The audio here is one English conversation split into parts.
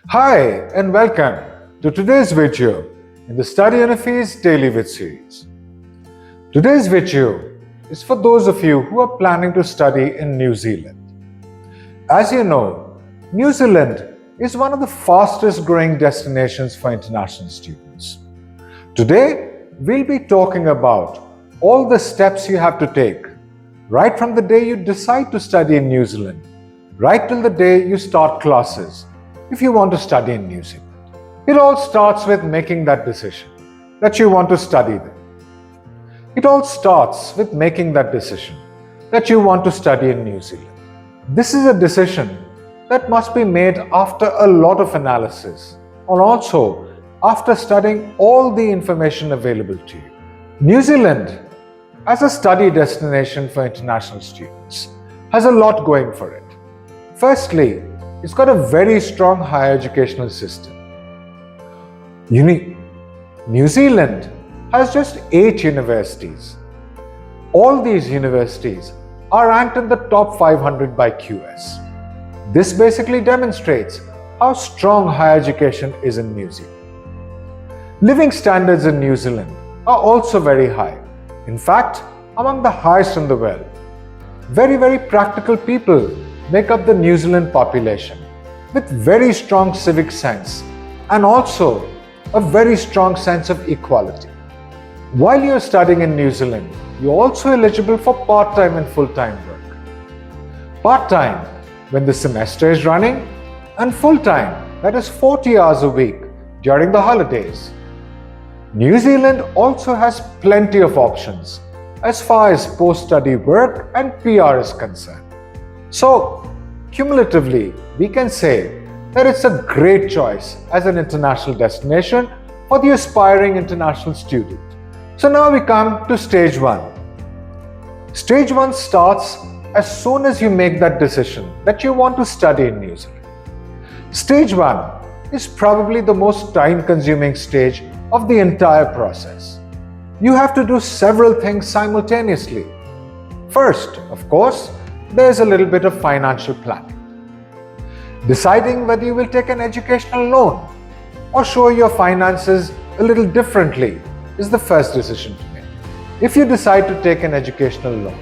Hi and welcome to today's video in the Study Unifees Daily Vid series. Today's video is for those of you who are planning to study in New Zealand. As you know, New Zealand is one of the fastest growing destinations for international students. Today, we'll be talking about all the steps you have to take right from the day you decide to study in New Zealand, right till the day you start classes if you want to study in New Zealand. It all starts with making that decision that you want to study there. It all starts with making that decision that you want to study in New Zealand. This is a decision that must be made after a lot of analysis, or also after studying all the information available to you. New Zealand, as a study destination for international students, has a lot going for it. Firstly, it's got a very strong higher educational system. New Zealand has just 8 universities. All these universities are ranked in the top 500 by QS. This basically demonstrates how strong higher education is in New Zealand. Living standards in New Zealand are also very high. In fact, among the highest in the world. Very practical people make up the New Zealand population with very strong civic sense and also a very strong sense of equality. While you're studying in New Zealand, you're also eligible for part-time and full-time work. Part-time when the semester is running, and full-time, that is 40 hours a week during the holidays. New Zealand also has plenty of options as far as post-study work and PR is concerned. So, cumulatively, we can say that it's a great choice as an international destination for the aspiring international student. So now we come to stage 1. Stage 1 starts as soon as you make that decision that you want to study in New Zealand. Stage 1 is probably the most time-consuming stage of the entire process. You have to do several things simultaneously. First, of course, there's a little bit of financial planning. Deciding whether you will take an educational loan or show your finances a little differently is the first decision to make. If you decide to take an educational loan,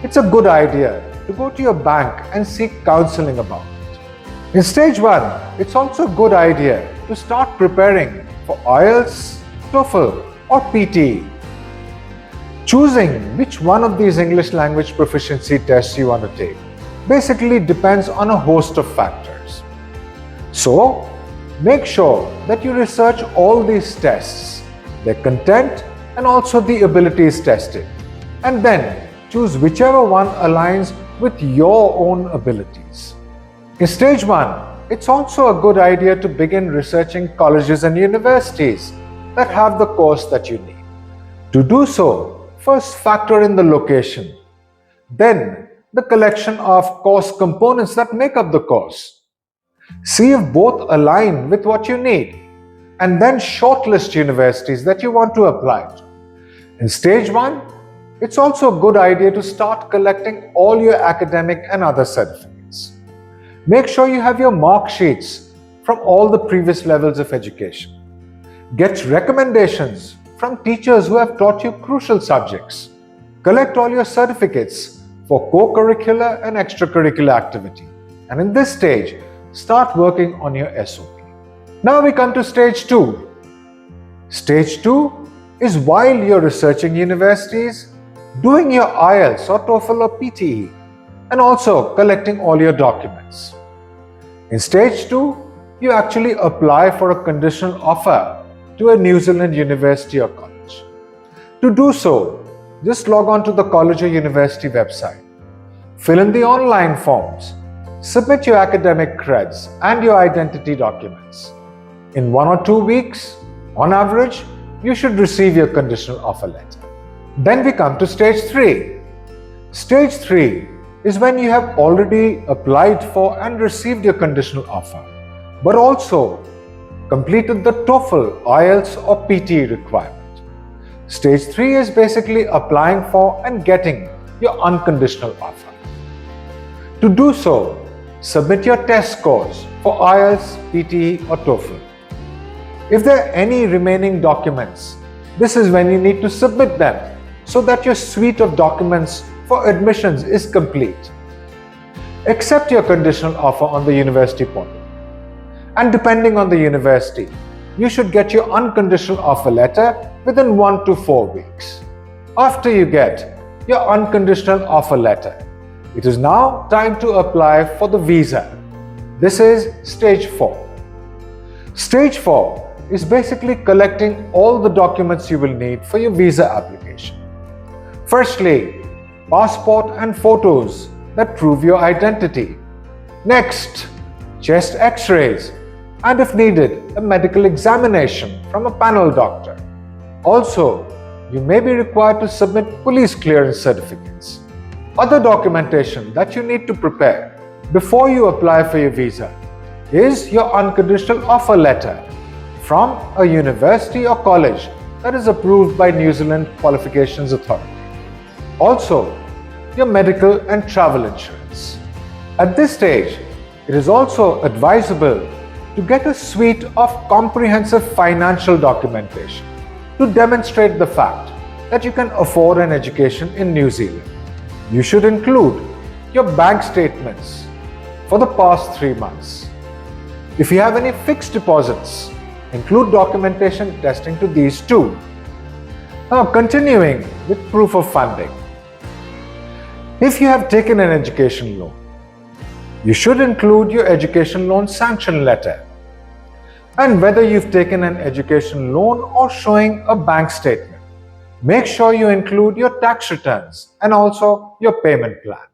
it's a good idea to go to your bank and seek counseling about it. In stage 1, it's also a good idea to start preparing for IELTS, TOEFL or PTE. Choosing which one of these English language proficiency tests you want to take basically depends on a host of factors. So, make sure that you research all these tests, their content and also the abilities tested, and then choose whichever one aligns with your own abilities. In stage 1, it's also a good idea to begin researching colleges and universities that have the course that you need. To do so, first factor in the location, then the collection of course components that make up the course. See if both align with what you need, and then shortlist universities that you want to apply to. In stage 1, it's also a good idea to start collecting all your academic and other certificates. Make sure you have your mark sheets from all the previous levels of education. Get recommendations from teachers who have taught you crucial subjects. Collect all your certificates for co-curricular and extracurricular activity. And in this stage, start working on your SOP. Now we come to stage 2. Stage 2 is while you're researching universities, doing your IELTS or TOEFL or PTE, and also collecting all your documents. In stage 2, you actually apply for a conditional offer to a New Zealand university or college. To do so, just log on to the college or university website, fill in the online forms, submit your academic creds and your identity documents. In 1 or 2 weeks, on average, you should receive your conditional offer letter. Then we come to stage 3. Stage 3 is when you have already applied for and received your conditional offer, but also completed the TOEFL, IELTS or PTE requirement. Stage 3 is basically applying for and getting your unconditional offer. To do so, submit your test scores for IELTS, PTE or TOEFL. If there are any remaining documents, this is when you need to submit them so that your suite of documents for admissions is complete. Accept your conditional offer on the university portal. And depending on the university, you should get your unconditional offer letter within 1 to 4 weeks. After you get your unconditional offer letter, it is now time to apply for the visa. This is stage 4. Stage 4 is basically collecting all the documents you will need for your visa application. Firstly, passport and photos that prove your identity. Next, chest x-rays, and if needed, a medical examination from a panel doctor. Also, you may be required to submit police clearance certificates. Other documentation that you need to prepare before you apply for your visa is your unconditional offer letter from a university or college that is approved by New Zealand Qualifications Authority. Also, your medical and travel insurance. At this stage, it is also advisable to get a suite of comprehensive financial documentation to demonstrate the fact that you can afford an education in New Zealand. You should include your bank statements for the past 3 months. If you have any fixed deposits, include documentation attesting to these too. Now, continuing with proof of funding. If you have taken an education loan, you should include your education loan sanction letter. And whether you've taken an education loan or showing a bank statement, make sure you include your tax returns and also your payment plan.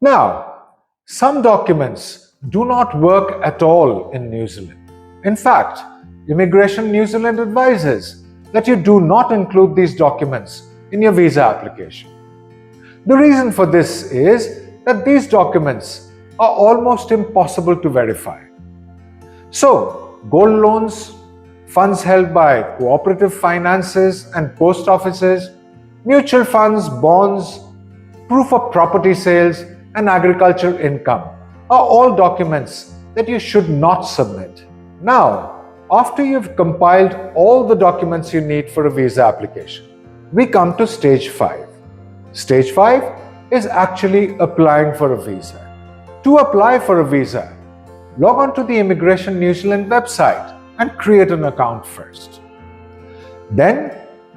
Now, some documents do not work at all in New Zealand. In fact, Immigration New Zealand advises that you do not include these documents in your visa application. The reason for this is that these documents are almost impossible to verify. So, gold loans, funds held by cooperative finances and post offices, mutual funds, bonds, proof of property sales, and agricultural income are all documents that you should not submit. Now, after you've compiled all the documents you need for a visa application, we come to stage 5. Stage 5 is actually applying for a visa. To apply for a visa, log on to the Immigration New Zealand website and create an account first. Then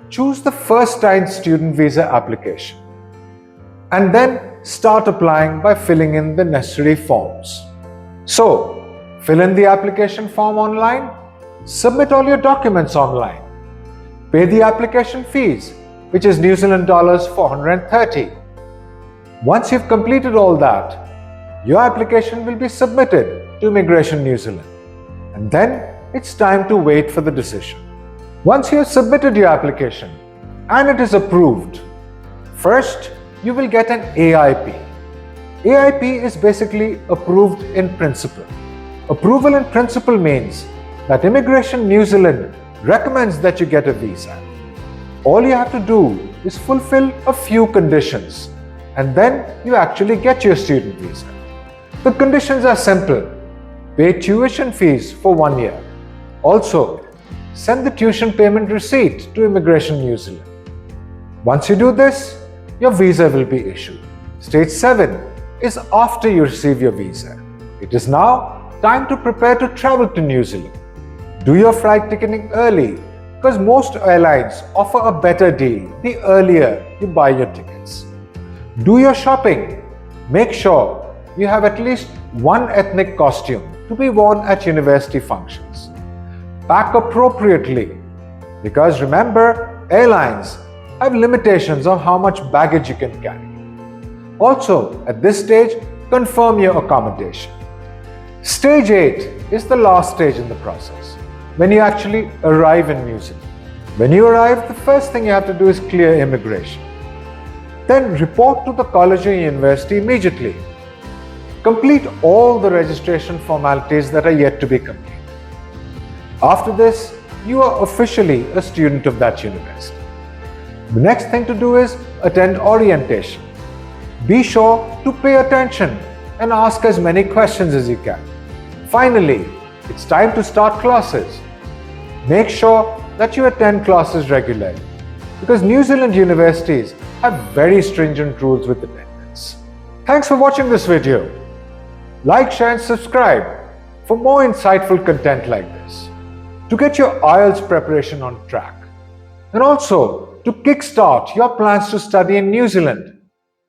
choose the first-time student visa application and then start applying by filling in the necessary forms. So, fill in the application form online, submit all your documents online, pay the application fees, which is New Zealand dollars 430. Once you've completed all that, your application will be submitted to Immigration New Zealand. And then it's time to wait for the decision. Once you have submitted your application and it is approved, first you will get an AIP. AIP is basically approved in principle. Approval in principle means that Immigration New Zealand recommends that you get a visa. All you have to do is fulfill a few conditions and then you actually get your student visa. The conditions are simple. Pay tuition fees for 1 year. Also, send the tuition payment receipt to Immigration New Zealand. Once you do this, your visa will be issued. Stage 7 is after you receive your visa. It is now time to prepare to travel to New Zealand. Do your flight ticketing early because most airlines offer a better deal the earlier you buy your tickets. Do your shopping. Make sure you have at least one ethnic costume to be worn at university functions. Pack appropriately because remember, airlines have limitations on how much baggage you can carry. Also, at this stage, confirm your accommodation. Stage 8 is the last stage in the process, when you actually arrive in New Zealand. When you arrive, the first thing you have to do is clear immigration. Then report to the college or university immediately. Complete all the registration formalities that are yet to be completed. After this, you are officially a student of that university. The next thing to do is attend orientation. Be sure to pay attention and ask as many questions as you can. Finally, it's time to start classes. Make sure that you attend classes regularly because New Zealand universities have very stringent rules with attendance. Thanks for watching this video. Like, share and subscribe for more insightful content like this to get your IELTS preparation on track and also to kickstart your plans to study in New Zealand.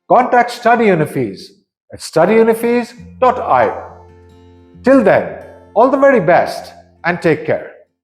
Contact Study Unifees at studyunifees.io. Till then, all the very best and take care.